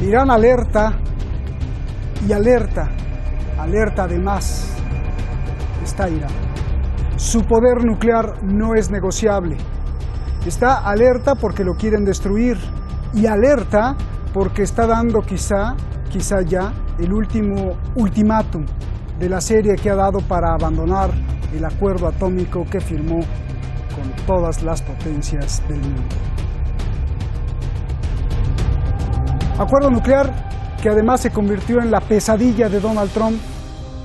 Irán alerta y alerta además está Irán. Su poder nuclear no es negociable. Está alerta porque lo quieren destruir y alerta porque está dando quizá ya el último ultimátum de la serie que ha dado para abandonar el acuerdo atómico que firmó con todas las potencias del mundo. Acuerdo nuclear que además se convirtió en la pesadilla de Donald Trump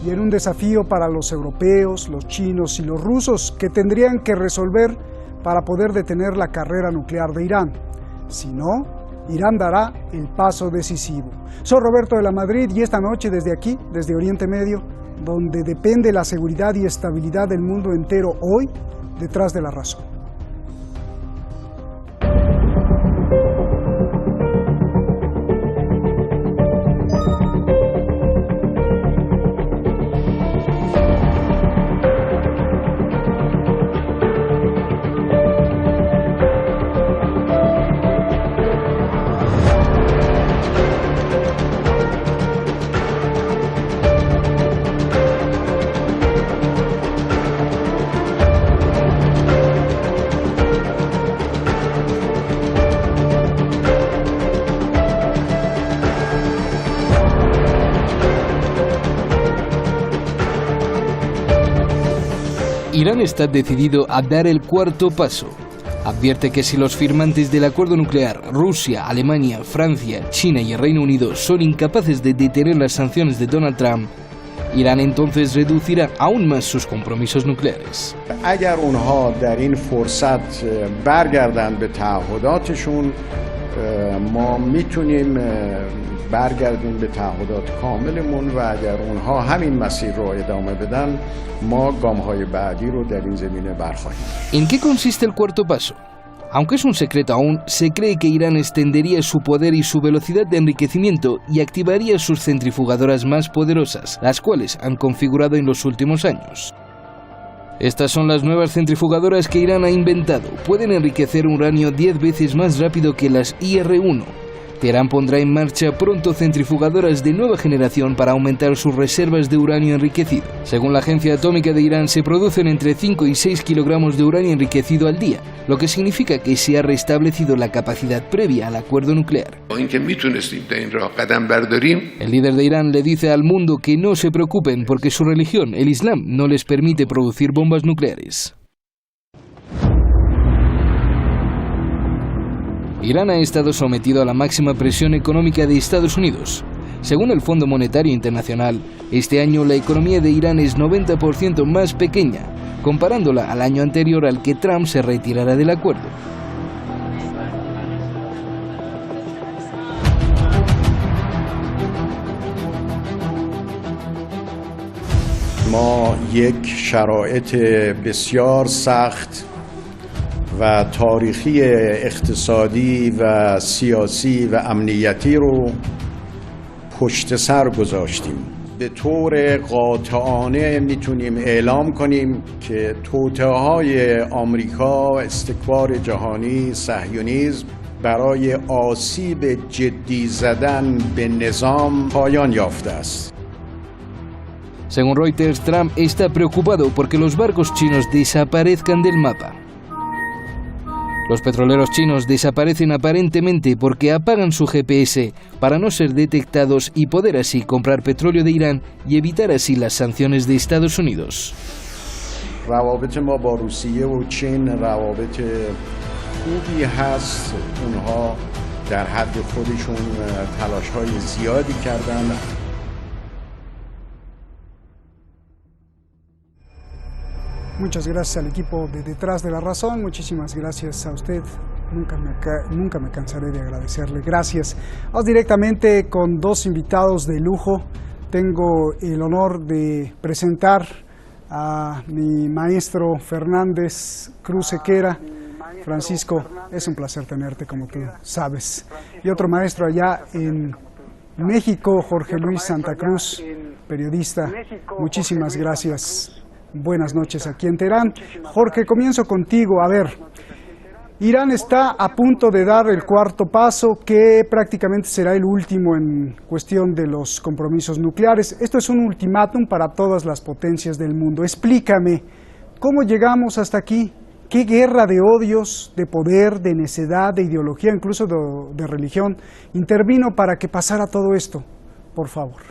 y en un desafío para los europeos, los chinos y los rusos que tendrían que resolver para poder detener la carrera nuclear de Irán. Si no, Irán dará el paso decisivo. Soy Roberto de la Madrid y esta noche desde aquí, desde Oriente Medio, donde depende la seguridad y estabilidad del mundo entero hoy, detrás de la razón. Irán está decidido a dar el cuarto paso. Advierte que si los firmantes del acuerdo nuclear, Rusia, Alemania, Francia, China y el Reino Unido, son incapaces de detener las sanciones de Donald Trump, Irán entonces reducirá aún más sus compromisos nucleares. اگر اونها در این فرصت برگردن به تعهداتشون ما میتونیم برگردیم به تعهدات کاملمون و اگر اونها همین مسیر رو ادامه بدن ما گام‌های بعدی رو در این زمینه برخواهیم. ¿En qué consiste el cuarto paso? Aunque es un secreto aún, se cree que Irán extendería su poder y su velocidad de enriquecimiento y activaría sus centrifugadoras más poderosas, las cuales han configurado en los últimos años. Estas son las nuevas centrifugadoras que Irán ha inventado. Pueden enriquecer uranio 10 veces más rápido que las IR-1. Teherán pondrá en marcha pronto centrifugadoras de nueva generación para aumentar sus reservas de uranio enriquecido. Según la Agencia Atómica de Irán, se producen entre 5 y 6 kilogramos de uranio enriquecido al día, lo que significa que se ha restablecido la capacidad previa al acuerdo nuclear. El líder de Irán le dice al mundo que no se preocupen porque su religión, el Islam, no les permite producir bombas nucleares. Irán ha estado sometido a la máxima presión económica de Estados Unidos. Según el Fondo Monetario Internacional, este año la economía de Irán es 90% más pequeña, comparándola al año anterior al que Trump se retirara del acuerdo. ما یک شرایط بسیار سخت و تاریخی اقتصادی و سیاسی و امنیتی رو پشت سر گذاشتیم. به طور قاطعانه میتونیم اعلام کنیم که توطئه‌های آمریکا، استکبار جهانی، صهیونیسم برای آسیب جدی زدن به نظام پایان یافته است. Según Reuters, Trump está preocupado porque los barcos chinos desaparezcan del mapa. Los petroleros chinos desaparecen aparentemente porque apagan su GPS para no ser detectados y poder así comprar petróleo de Irán y evitar así las sanciones de Estados Unidos. روابط ما با روسیه و چین روابط خوبی هست. اونها در حد خودشون تلاش‌های زیادی کردن. Muchas gracias al equipo de Detrás de la Razón, muchísimas gracias a usted, nunca me cansaré de agradecerle. Gracias. Vamos directamente con dos invitados de lujo. Tengo el honor de presentar a mi maestro Fernández Cruz Sequera. Francisco, es un placer tenerte, como tú sabes. Y otro maestro allá en México, Jorge Luis Santa Cruz, periodista. Muchísimas gracias. Buenas noches aquí en Teherán. Jorge, comienzo contigo. A ver, Irán está a punto de dar el cuarto paso, que prácticamente será el último en cuestión de los compromisos nucleares. Esto es un ultimátum para todas las potencias del mundo. Explícame, ¿cómo llegamos hasta aquí? ¿Qué guerra de odios, de poder, de necedad, de ideología, incluso de religión, intervino para que pasara todo esto? Por favor.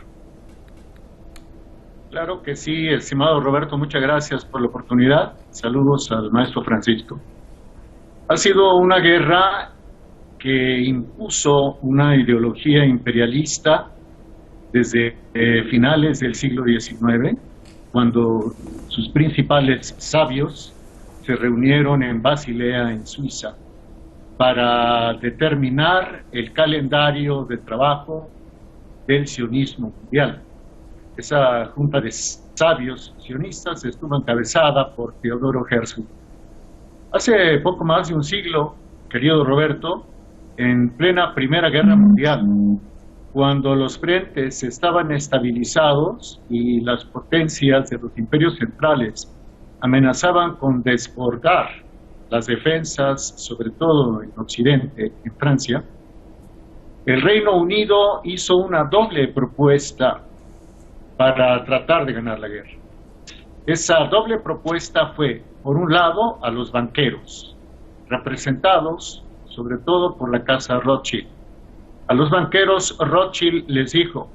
Claro que sí, estimado Roberto, muchas gracias por la oportunidad. Saludos al maestro Francisco. Ha sido una guerra que impuso una ideología imperialista desde finales del siglo XIX, cuando sus principales sabios se reunieron en Basilea, en Suiza, para determinar el calendario de trabajo del sionismo mundial. Esa junta de sabios sionistas estuvo encabezada por Teodoro Herzl. Hace poco más de un siglo, querido Roberto, en plena Primera Guerra Mundial, cuando los frentes estaban estabilizados y las potencias de los imperios centrales amenazaban con desbordar las defensas, sobre todo en Occidente, en Francia, el Reino Unido hizo una doble propuesta para tratar de ganar la guerra. Esa doble propuesta fue, por un lado, a los banqueros, representados sobre todo por la casa Rothschild. A los banqueros Rothschild les dijo: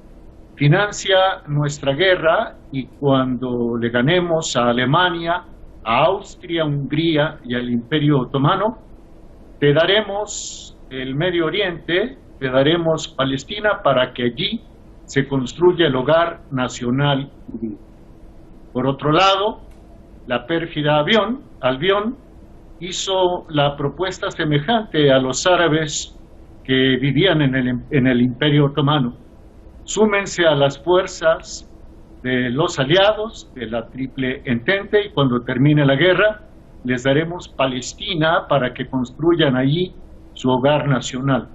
financia nuestra guerra y cuando le ganemos a Alemania, a Austria, Hungría y al Imperio Otomano, te daremos el Medio Oriente, te daremos Palestina para que allí se construya el hogar nacional judío. Por otro lado, la pérfida Albión hizo la propuesta semejante a los árabes que vivían en el Imperio Otomano: súmense a las fuerzas de los aliados de la Triple Entente y cuando termine la guerra les daremos Palestina para que construyan allí su hogar nacional.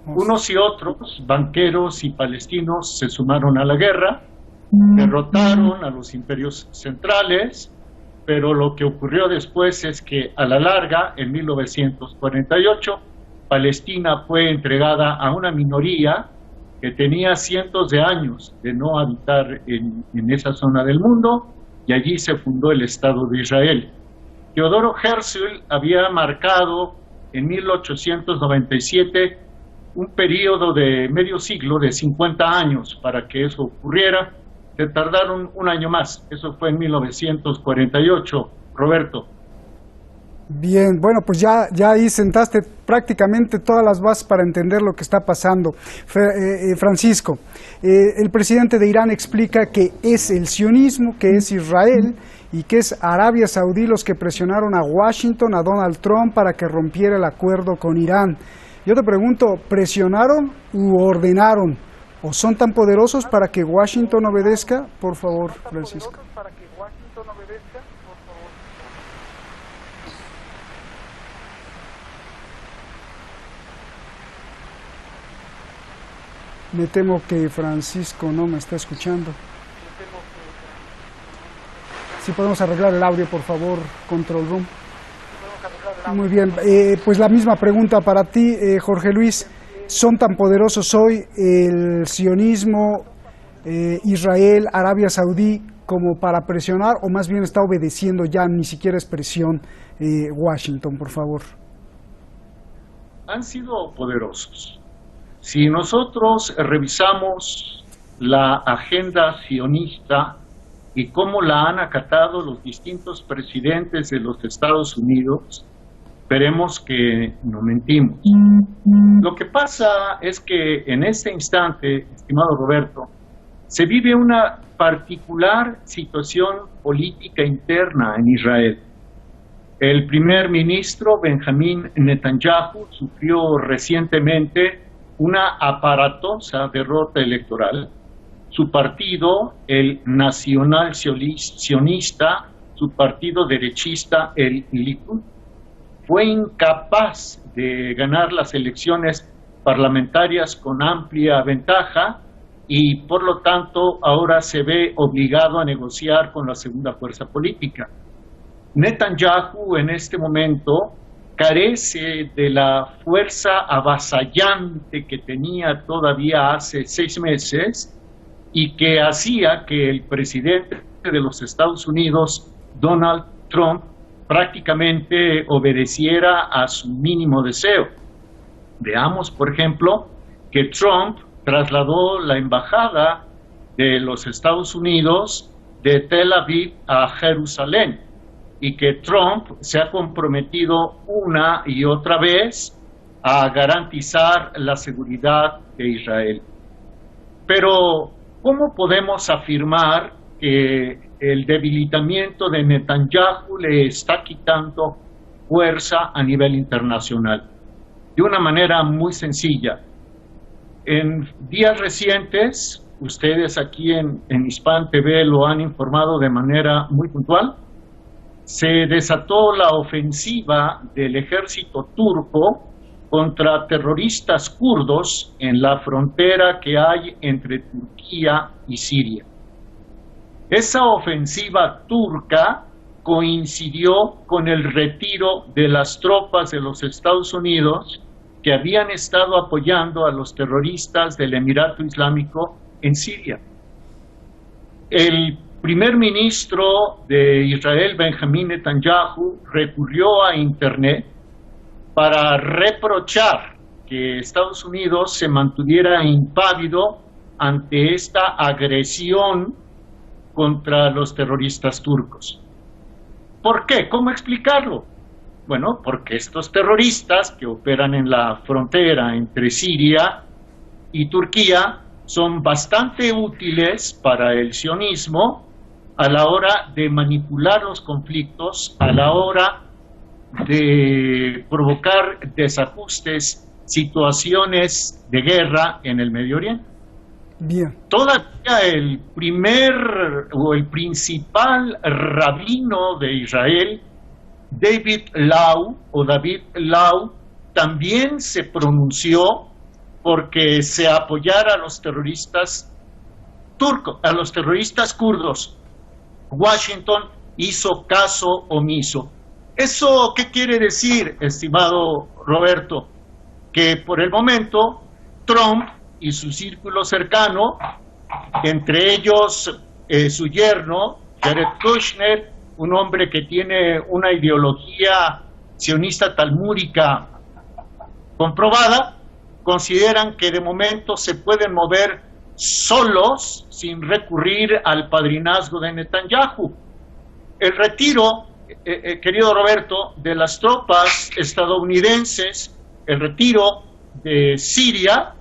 Unos y otros, banqueros y palestinos, se sumaron a la guerra, derrotaron a los imperios centrales, pero lo que ocurrió después es que a la larga, en 1948, Palestina fue entregada a una minoría que tenía cientos de años de no habitar en esa zona del mundo, y allí se fundó el Estado de Israel. Teodoro Herzl había marcado en 1897 un periodo de medio siglo, de 50 años, para que eso ocurriera. Se tardaron un año más, eso fue en 1948, Roberto. Bien, bueno, pues ya ahí sentaste prácticamente todas las bases para entender lo que está pasando. Francisco, el presidente de Irán explica que es el sionismo, que es Israel y que es Arabia Saudí los que presionaron a Washington, a Donald Trump, para que rompiera el acuerdo con Irán. Yo te pregunto, ¿presionaron u ordenaron? ¿O son tan poderosos para que Washington obedezca? Por favor, Francisco. Me temo que Francisco no me está escuchando. Si podemos arreglar el audio, por favor, Control Room. Muy bien, pues la misma pregunta para ti, Jorge Luis. ¿Son tan poderosos hoy el sionismo, Israel, Arabia Saudí, como para presionar, o más bien está obedeciendo ya, ni siquiera es presión, Washington, por favor? Han sido poderosos. Si nosotros revisamos la agenda sionista y cómo la han acatado los distintos presidentes de los Estados Unidos, veremos que no mentimos. Lo que pasa es que en este instante, estimado Roberto, se vive una particular situación política interna en Israel. El primer ministro Benjamín Netanyahu sufrió recientemente una aparatosa derrota electoral. Su partido, el Nacional Sionista, su partido derechista, el Likud, fue incapaz de ganar las elecciones parlamentarias con amplia ventaja y por lo tanto ahora se ve obligado a negociar con la segunda fuerza política. Netanyahu en este momento carece de la fuerza avasallante que tenía todavía hace 6 meses y que hacía que el presidente de los Estados Unidos, Donald Trump, prácticamente obedeciera a su mínimo deseo. Veamos, por ejemplo, que Trump trasladó la embajada de los Estados Unidos de Tel Aviv a Jerusalén y que Trump se ha comprometido una y otra vez a garantizar la seguridad de Israel. Pero, ¿cómo podemos afirmar que el debilitamiento de Netanyahu le está quitando fuerza a nivel internacional? De una manera muy sencilla. En días recientes, ustedes aquí en Hispan TV lo han informado de manera muy puntual, se desató la ofensiva del ejército turco contra terroristas kurdos en la frontera que hay entre Turquía y Siria. Esa ofensiva turca coincidió con el retiro de las tropas de los Estados Unidos que habían estado apoyando a los terroristas del Emirato Islámico en Siria. El primer ministro de Israel, Benjamín Netanyahu, recurrió a Internet para reprochar que Estados Unidos se mantuviera impávido ante esta agresión contra los terroristas turcos. ¿Por qué? ¿Cómo explicarlo? Bueno, porque estos terroristas que operan en la frontera entre Siria y Turquía son bastante útiles para el sionismo a la hora de manipular los conflictos, a la hora de provocar desajustes, situaciones de guerra en el Medio Oriente. Bien. Todavía el principal rabino de Israel, David Lau, también se pronunció porque se apoyara a los terroristas turcos, a los terroristas kurdos. Washington hizo caso omiso. ¿Eso qué quiere decir, estimado Roberto? Que por el momento Trump y su círculo cercano, entre ellos su yerno, Jared Kushner, un hombre que tiene una ideología sionista talmúdica comprobada, consideran que de momento se pueden mover solos sin recurrir al padrinazgo de Netanyahu. El retiro, querido Roberto, de las tropas estadounidenses, el retiro de Siria,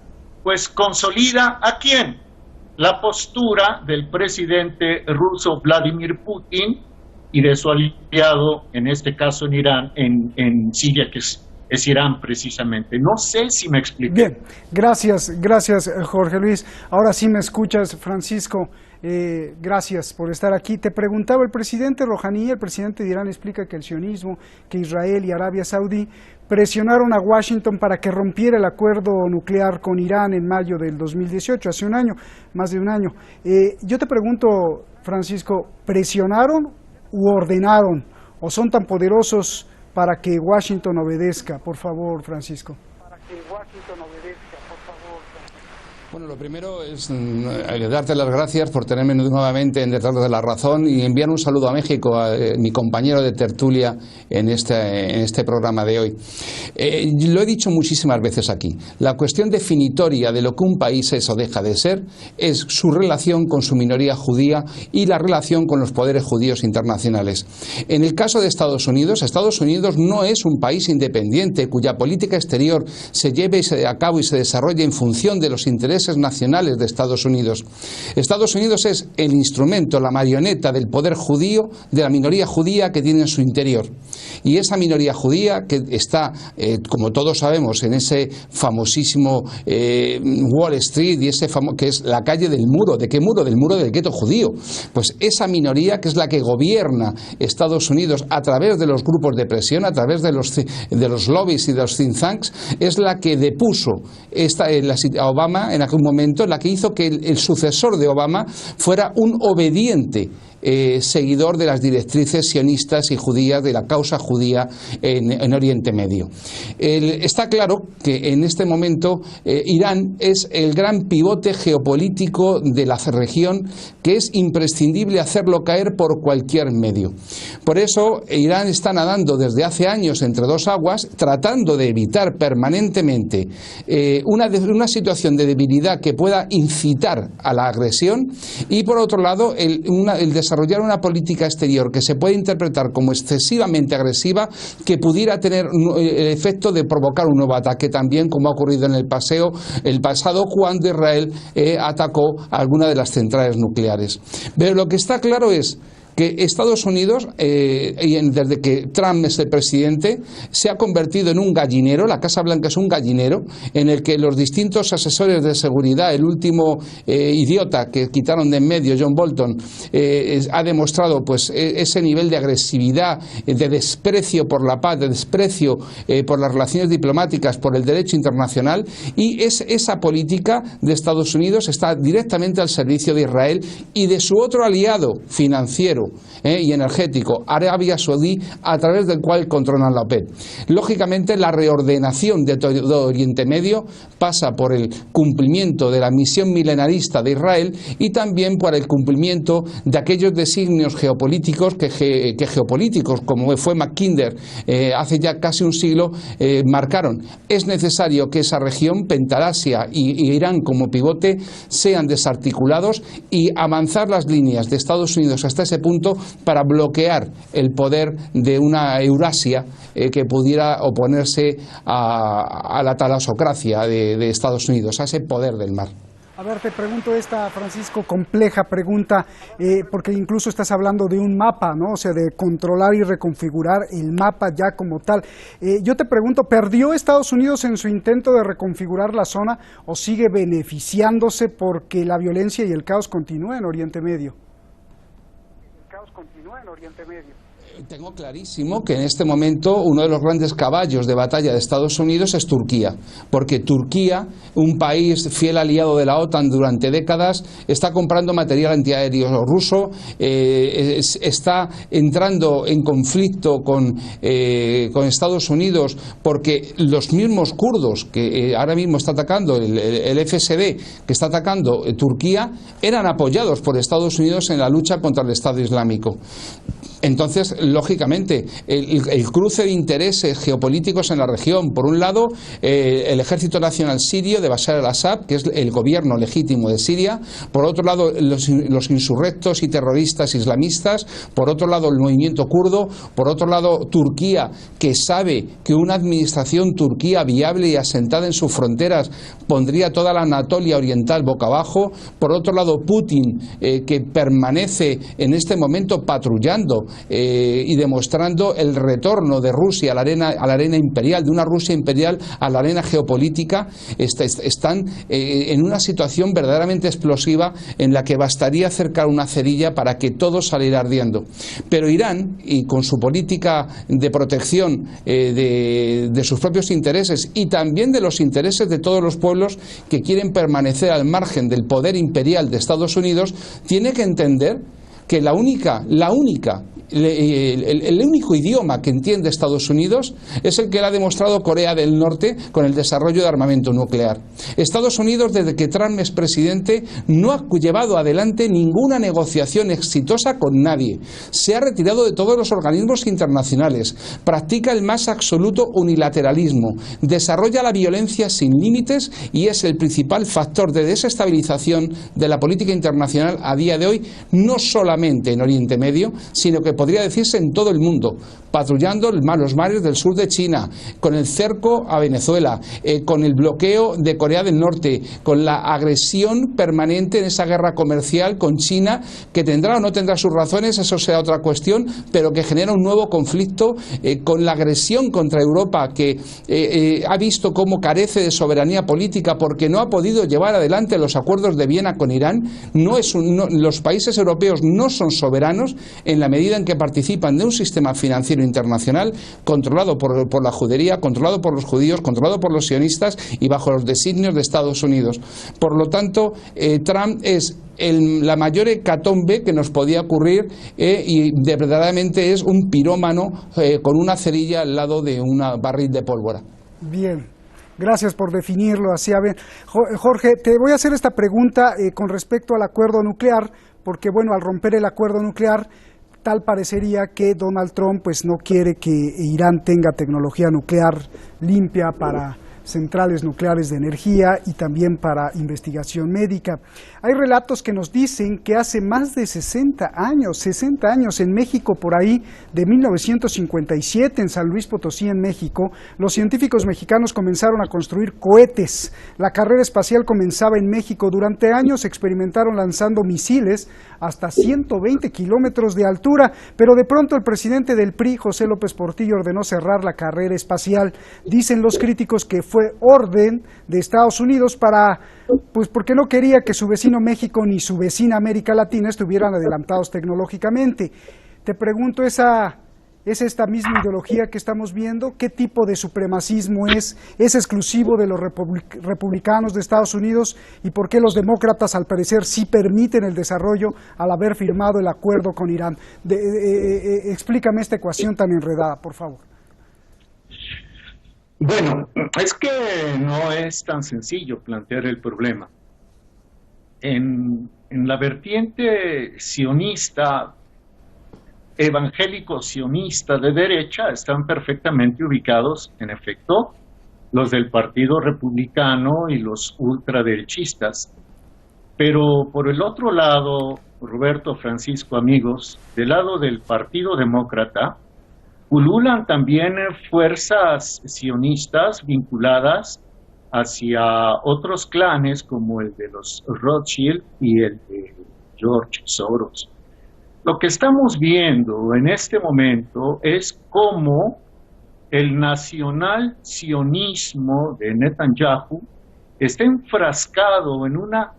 pues consolida ¿a quién? La postura del presidente ruso Vladimir Putin y de su aliado, en este caso en Irán, en Siria, que es Irán precisamente. No sé si me explico. Bien, gracias Jorge Luis. Ahora sí me escuchas, Francisco. Gracias por estar aquí. Te preguntaba el presidente Rouhani, el presidente de Irán, explica que el sionismo, que Israel y Arabia Saudí presionaron a Washington para que rompiera el acuerdo nuclear con Irán en mayo del 2018, hace un año, más de un año. Yo te pregunto, Francisco, ¿presionaron u ordenaron o son tan poderosos para que Washington obedezca? Por favor, Francisco. Para que Washington obedezca, por favor. Bueno, lo primero es darte las gracias por tenerme nuevamente en Detrás de la Razón y enviar un saludo a México, a mi compañero de tertulia en este programa de hoy. Lo he dicho muchísimas veces aquí. La cuestión definitoria de lo que un país es o deja de ser es su relación con su minoría judía y la relación con los poderes judíos internacionales. En el caso de Estados Unidos no es un país independiente cuya política exterior se lleve a cabo y se desarrolle en función de los intereses nacionales de Estados Unidos. Estados Unidos es el instrumento, la marioneta del poder judío, de la minoría judía que tiene en su interior. Y esa minoría judía que está, como todos sabemos, en ese famosísimo Wall Street y que es la calle del muro. ¿De qué muro? Del muro del gueto judío. Pues esa minoría que es la que gobierna Estados Unidos a través de los grupos de presión, a través de los lobbies y de los think tanks, es la que depuso a Obama en algún momento, en la que hizo que el sucesor de Obama fuera un obediente seguidor de las directrices sionistas y judías, de la causa judía en Oriente Medio. Está claro que en este momento Irán es el gran pivote geopolítico de la región, que es imprescindible hacerlo caer por cualquier medio. Por eso Irán está nadando desde hace años entre dos aguas, tratando de evitar permanentemente una situación de debilidad que pueda incitar a la agresión, y por otro lado el desarrollar una política exterior que se puede interpretar como excesivamente agresiva, que pudiera tener el efecto de provocar un nuevo ataque, también como ha ocurrido en el pasado cuando Israel atacó alguna de las centrales nucleares. Pero lo que está claro es que Estados Unidos, desde que Trump es el presidente, se ha convertido en un gallinero. La Casa Blanca es un gallinero en el que los distintos asesores de seguridad, el último idiota que quitaron de en medio, John Bolton, ha demostrado pues ese nivel de agresividad, de desprecio por la paz, de desprecio por las relaciones diplomáticas, por el derecho internacional, y esa política de Estados Unidos está directamente al servicio de Israel y de su otro aliado financiero y energético, Arabia Saudí, a través del cual controlan la OPEP. Lógicamente, la reordenación de todo Oriente Medio pasa por el cumplimiento de la misión milenarista de Israel y también por el cumplimiento de aquellos designios geopolíticos que geopolíticos, como fue Mackinder hace ya casi un siglo, marcaron. Es necesario que esa región, Pentalasia y Irán como pivote, sean desarticulados y avanzar las líneas de Estados Unidos hasta ese punto para bloquear el poder de una Eurasia que pudiera oponerse a la talasocracia de Estados Unidos, a ese poder del mar. A ver, te pregunto esta, Francisco, compleja pregunta, porque incluso estás hablando de un mapa, ¿no? O sea, de controlar y reconfigurar el mapa ya como tal. Yo te pregunto, ¿perdió Estados Unidos en su intento de reconfigurar la zona o sigue beneficiándose porque la violencia y el caos continúa en Oriente Medio? Tengo clarísimo que en este momento uno de los grandes caballos de batalla de Estados Unidos es Turquía, porque Turquía, un país fiel aliado de la OTAN durante décadas, está comprando material antiaéreo ruso, está entrando en conflicto con Estados Unidos, porque los mismos kurdos que ahora mismo está atacando, el FSB que está atacando Turquía, eran apoyados por Estados Unidos en la lucha contra el Estado Islámico. Entonces, lógicamente, el cruce de intereses geopolíticos en la región, por un lado, el Ejército Nacional Sirio de Bashar al-Assad, que es el gobierno legítimo de Siria, por otro lado, los insurrectos y terroristas islamistas, por otro lado, el movimiento kurdo, por otro lado, Turquía, que sabe que una administración turquía viable y asentada en sus fronteras pondría toda la Anatolia oriental boca abajo, por otro lado, Putin, que permanece en este momento patrullando y demostrando el retorno de Rusia a la arena imperial, de una Rusia imperial a la arena geopolítica. Están en una situación verdaderamente explosiva en la que bastaría acercar una cerilla para que todo saliera ardiendo. Pero Irán, y con su política de protección de sus propios intereses y también de los intereses de todos los pueblos que quieren permanecer al margen del poder imperial de Estados Unidos, tiene que entender que el único idioma que entiende Estados Unidos es el que le ha demostrado Corea del Norte con el desarrollo de armamento nuclear. Estados Unidos, desde que Trump es presidente, no ha llevado adelante ninguna negociación exitosa con nadie. Se ha retirado de todos los organismos internacionales, practica el más absoluto unilateralismo, desarrolla la violencia sin límites y es el principal factor de desestabilización de la política internacional a día de hoy, no solamente en Oriente Medio, sino que podría decirse en todo el mundo, patrullando los mares del sur de China, con el cerco a Venezuela, con el bloqueo de Corea del Norte, con la agresión permanente en esa guerra comercial con China, que tendrá o no tendrá sus razones, eso será otra cuestión, pero que genera un nuevo conflicto, con la agresión contra Europa, que ha visto cómo carece de soberanía política porque no ha podido llevar adelante los acuerdos de Viena con Irán. Los países europeos no son soberanos en la medida en que porque participan de un sistema financiero internacional controlado por la judería, controlado por los judíos, controlado por los sionistas y bajo los designios de Estados Unidos. Por lo tanto, Trump es la mayor hecatombe que nos podía ocurrir y verdaderamente es un pirómano con una cerilla al lado de un barril de pólvora. Bien. Gracias por definirlo así. A ver, Jorge, te voy a hacer esta pregunta con respecto al acuerdo nuclear, porque bueno, al romper el acuerdo nuclear, tal parecería que Donald Trump pues no quiere que Irán tenga tecnología nuclear limpia para centrales nucleares de energía y también para investigación médica. Hay relatos que nos dicen que hace más de 60 años en México, por ahí de 1957 en San Luis Potosí, en México, los científicos mexicanos comenzaron a construir cohetes. La carrera espacial comenzaba en México. Durante años experimentaron lanzando misiles hasta 120 kilómetros de altura, pero de pronto el presidente del PRI, José López Portillo, ordenó cerrar la carrera espacial. Dicen los críticos que fue orden de Estados Unidos porque no quería que su vecino México ni su vecina América Latina estuvieran adelantados tecnológicamente. Te pregunto, ¿es esta misma ideología que estamos viendo? ¿Qué tipo de supremacismo es? ¿Es exclusivo de los republicanos de Estados Unidos? ¿Y por qué los demócratas, al parecer, sí permiten el desarrollo al haber firmado el acuerdo con Irán? Explícame esta ecuación tan enredada, por favor. Bueno, es que no es tan sencillo plantear el problema. En la vertiente sionista, evangélico-sionista de derecha, están perfectamente ubicados, en efecto, los del Partido Republicano y los ultraderechistas. Pero por el otro lado, Roberto, Francisco, amigos, del lado del Partido Demócrata, pululan también fuerzas sionistas vinculadas hacia otros clanes como el de los Rothschild y el de George Soros. Lo que estamos viendo en este momento es cómo el nacional sionismo de Netanyahu está enfrascado en una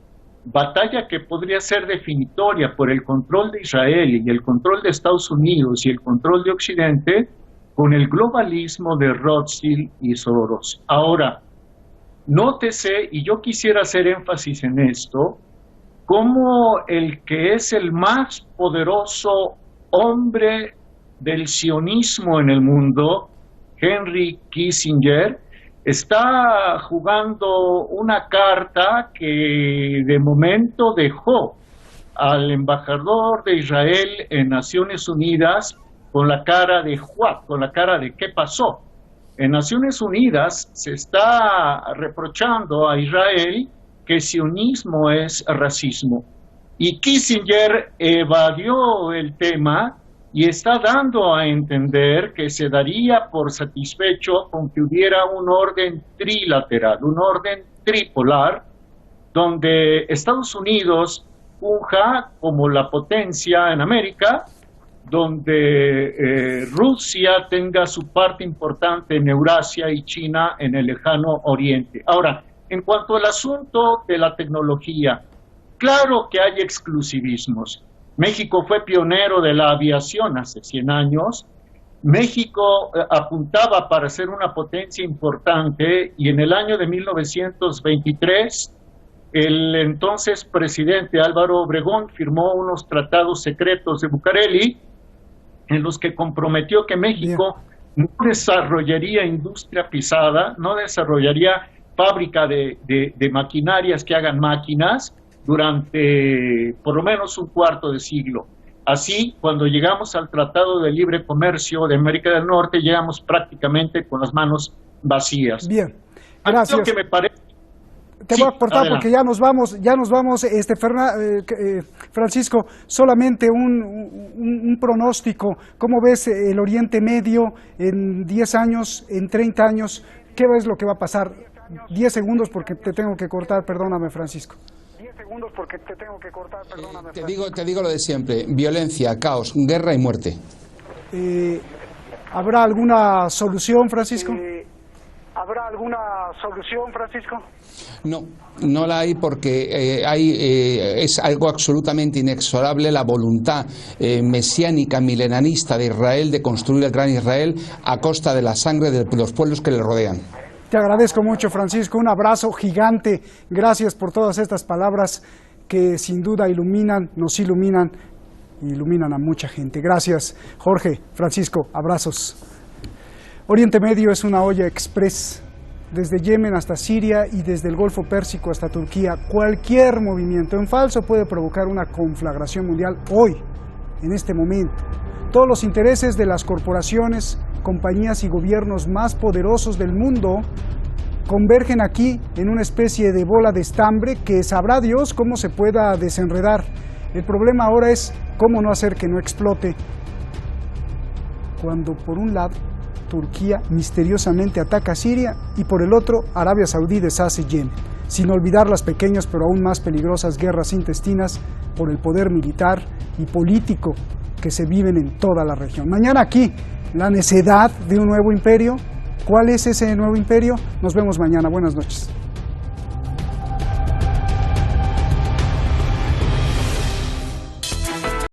batalla que podría ser definitoria por el control de Israel y el control de Estados Unidos y el control de Occidente con el globalismo de Rothschild y Soros. Ahora, nótese, y yo quisiera hacer énfasis en esto, cómo el que es el más poderoso hombre del sionismo en el mundo, Henry Kissinger, está jugando una carta que de momento dejó al embajador de Israel en Naciones Unidas con la cara de "what", con la cara de "¿qué pasó?". En Naciones Unidas se está reprochando a Israel que sionismo es racismo. Y Kissinger evadió el tema y está dando a entender que se daría por satisfecho con que hubiera un orden trilateral, un orden tripolar, donde Estados Unidos funja como la potencia en América, donde Rusia tenga su parte importante en Eurasia y China en el lejano oriente. Ahora, en cuanto al asunto de la tecnología, claro que hay exclusivismos. México fue pionero de la aviación hace 100 años. México apuntaba para ser una potencia importante y en el año de 1923 el entonces presidente Álvaro Obregón firmó unos tratados secretos de Bucareli en los que comprometió que México no desarrollaría industria pesada, no desarrollaría fábrica de maquinarias que hagan máquinas durante por lo menos un cuarto de siglo. Así, cuando llegamos al Tratado de Libre Comercio de América del Norte, llegamos prácticamente con las manos vacías. Bien, gracias. Lo que me parece... Te voy a cortar porque ya nos vamos, Francisco, solamente un pronóstico. ¿Cómo ves el Oriente Medio en 10 años, en 30 años? ¿Qué ves lo que va a pasar? 10 segundos porque te tengo que cortar, perdóname, Francisco. 10 segundos porque te tengo que cortar, perdóname, Francisco. Te digo lo de siempre, violencia, caos, guerra y muerte. ¿Habrá alguna solución, Francisco? ¿Habrá alguna solución, Francisco? No, no la hay porque es algo absolutamente inexorable la voluntad mesiánica, milenarista de Israel de construir el gran Israel a costa de la sangre de los pueblos que le rodean. Te agradezco mucho, Francisco, un abrazo gigante. Gracias por todas estas palabras que sin duda nos iluminan y iluminan a mucha gente. Gracias, Jorge, Francisco, abrazos. Oriente Medio es una olla express, desde Yemen hasta Siria y desde el Golfo Pérsico hasta Turquía. Cualquier movimiento en falso puede provocar una conflagración mundial hoy, en este momento. Todos los intereses de las corporaciones, compañías y gobiernos más poderosos del mundo convergen aquí en una especie de bola de estambre que sabrá Dios cómo se pueda desenredar. El problema ahora es cómo no hacer que no explote. Cuando por un lado Turquía misteriosamente ataca a Siria y por el otro Arabia Saudí deshace Yemen, sin olvidar las pequeñas pero aún más peligrosas guerras intestinas por el poder militar y político que se viven en toda la región. Mañana aquí, la necedad de un nuevo imperio. ¿Cuál es ese nuevo imperio? Nos vemos mañana. Buenas noches.